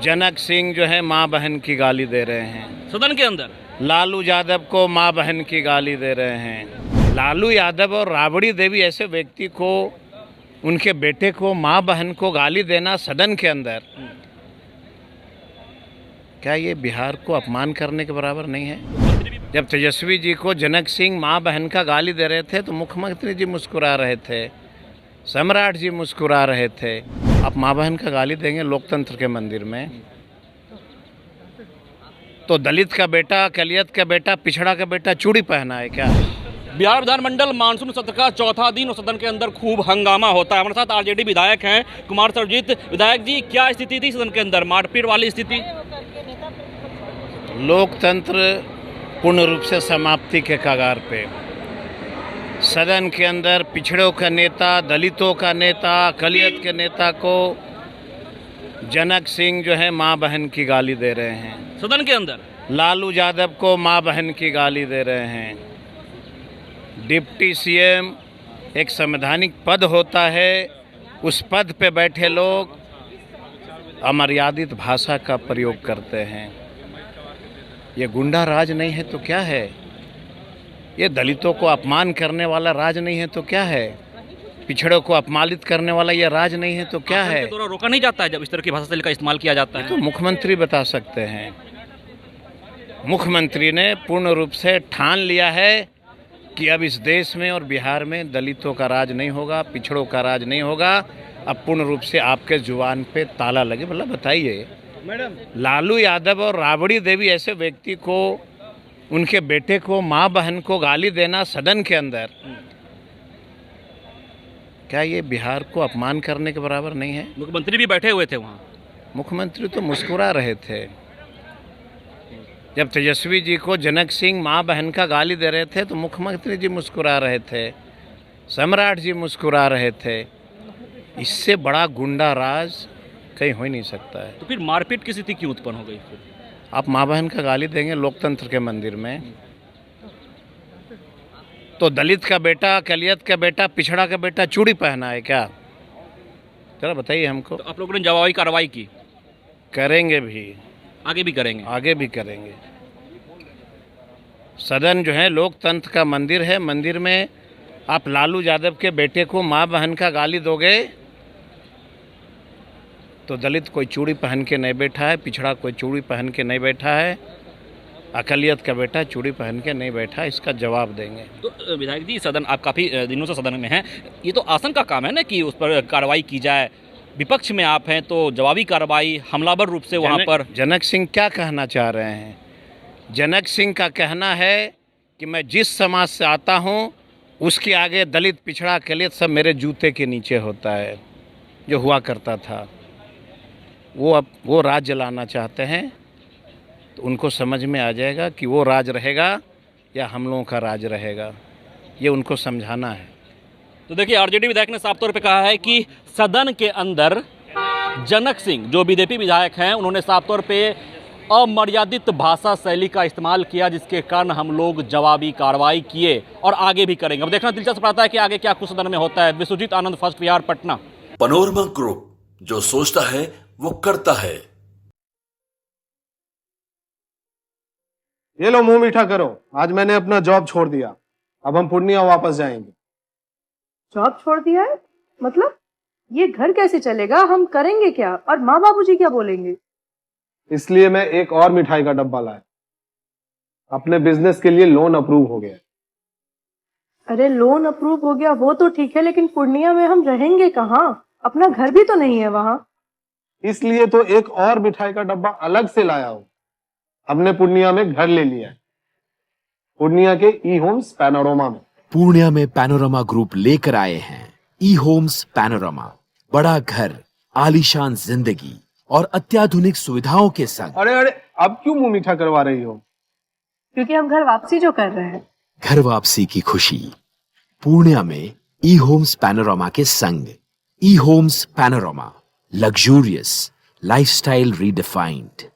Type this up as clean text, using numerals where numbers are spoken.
जनक सिंह जो है माँ बहन की गाली दे रहे हैं। सदन के अंदर लालू यादव को माँ बहन की गाली दे रहे हैं। लालू यादव और राबड़ी देवी ऐसे व्यक्ति को, उनके बेटे को, माँ बहन को गाली देना सदन के अंदर, क्या ये बिहार को अपमान करने के बराबर नहीं है? जब तेजस्वी जी को जनक सिंह माँ बहन का गाली दे रहे थे तो मुख्यमंत्री जी मुस्कुरा रहे थे, सम्राट जी मुस्कुरा रहे थे। आप माँ बहन का गाली देंगे लोकतंत्र के मंदिर में? तो दलित का बेटा, अकलियत का बेटा, पिछड़ा का बेटा चूड़ी पहना है क्या? बिहार विधानमंडल मानसून सत्र का चौथा दिन और सदन के अंदर खूब हंगामा होता है। हमारे साथ आरजेडी विधायक हैं कुमार सर्वजीत। विधायक जी, क्या स्थिति थी सदन के अंदर? मारपीट वाली स्थिति? लोकतंत्र पूर्ण रूप से समाप्ति के कगार पे। सदन के अंदर पिछड़ों का नेता, दलितों का नेता, अकलियत के नेता को जनक सिंह जो है माँ बहन की गाली दे रहे हैं। सदन के अंदर लालू यादव को माँ बहन की गाली दे रहे हैं। डिप्टी सीएम एक संवैधानिक पद होता है, उस पद पे बैठे लोग अमर्यादित भाषा का प्रयोग करते हैं। ये गुंडा राज नहीं है तो क्या है? ये दलितों को अपमान करने वाला राज नहीं है तो क्या है? पिछड़ों को अपमानित करने वाला ये राज नहीं है तो क्या है? तो रोका नहीं जाता है जब इस तरह की भाषा शैली का इस्तेमाल किया जाता है? तो मुख्यमंत्री बता सकते हैं। मुख्यमंत्री ने पूर्ण रूप से ठान लिया है कि अब इस देश में और बिहार में दलितों का राज नहीं होगा, पिछड़ों का राज नहीं होगा। अब पूर्ण रूप से आपके जुबान पे ताला लगे। मतलब बताइए, लालू यादव और राबड़ी देवी ऐसे व्यक्ति को, उनके बेटे को, माँ बहन को गाली देना सदन के अंदर, क्या ये बिहार को अपमान करने के बराबर नहीं है? मुख्यमंत्री भी बैठे हुए थे वहाँ। मुख्यमंत्री तो मुस्कुरा रहे थे। जब तेजस्वी जी को जनक सिंह माँ बहन का गाली दे रहे थे तो मुख्यमंत्री जी मुस्कुरा रहे थे, सम्राट जी मुस्कुरा रहे थे। इससे बड़ा गुंडा राज कहीं हो ही नहीं सकता है। तो फिर मारपीट की स्थिति क्यों उत्पन्न हो गई? आप माँ बहन का गाली देंगे लोकतंत्र के मंदिर में? तो दलित का बेटा, अकलियत का बेटा, पिछड़ा का बेटा चूड़ी पहना है क्या? जरा बताइए हमको। तो आप लोगों ने जवाबी कार्रवाई की? करेंगे भी, आगे भी करेंगे? आगे भी करेंगे। सदन जो है लोकतंत्र का मंदिर है। मंदिर में आप लालू यादव के बेटे को माँ बहन का गाली दोगे तो दलित कोई चूड़ी पहन के नहीं बैठा है, पिछड़ा कोई चूड़ी पहन के नहीं बैठा है, अकलियत का बेटा चूड़ी पहन के नहीं बैठा। इसका जवाब देंगे। तो विधायक जी, सदन आप काफ़ी दिनों से सदन में हैं, ये तो आसन का काम है ना कि उस पर कार्रवाई की जाए। विपक्ष में आप हैं तो जवाबी कार्रवाई हमलावर रूप से वहाँ पर। जनक सिंह क्या कहना चाह रहे हैं? जनक सिंह का कहना है कि मैं जिस समाज से आता हूँ उसके आगे दलित, पिछड़ा, अकलियत सब मेरे जूते के नीचे होता है, जो हुआ करता था। वो अब वो राज जलाना चाहते हैं तो उनको समझ में आ जाएगा कि वो राज रहेगा या हम लोगों का राज रहेगा। ये उनको समझाना है। तो देखिए, आरजेडी विधायक ने साफ तौर पे कहा है कि सदन के अंदर जनक सिंह जो बीजेपी विधायक हैं, उन्होंने साफ तौर पे अमर्यादित भाषा शैली का इस्तेमाल किया, जिसके कारण हम लोग जवाबी कार्रवाई किए और आगे भी करेंगे। अब देखना दिलचस्प रहता है कि आगे क्या कुछ सदन में होता है। Vishwajit Anand, first Bihar, Patna. Panorama group, जो सोचता है वो करता है। ये लो, मुंह मीठा करो। आज मैंने अपना जॉब छोड़ दिया, अब हम पूर्णिया वापस जाएंगे। जॉब छोड़ दिया है? मतलब ये घर कैसे चलेगा? हम करेंगे क्या? और माँ बाबूजी क्या बोलेंगे? इसलिए मैं एक और मिठाई का डब्बा लाया। अपने बिजनेस के लिए लोन अप्रूव हो गया। अरे लोन अप्रूव हो गया वो तो ठीक है, लेकिन पूर्णिया में हम रहेंगे कहाँ? अपना घर भी तो नहीं है वहाँ। इसलिए तो एक और मिठाई का डब्बा अलग से लाया हूँ। हमने पूर्णिया में घर ले लिया है, पूर्णिया के ई होम्स पैनोरमा में। पूर्णिया में पैनोरमा ग्रुप लेकर आए हैं ई होम्स पैनोरमा। बड़ा घर, आलीशान जिंदगी और अत्याधुनिक सुविधाओं के संग। अरे अरे, अब क्यों मुंह मीठा करवा रही हो? क्योंकि हम घर वापसी जो कर रहे हैं। घर वापसी की खुशी पूर्णिया में ई होम्स पैनोरमा के संग। E homes Panorama, luxurious lifestyle redefined.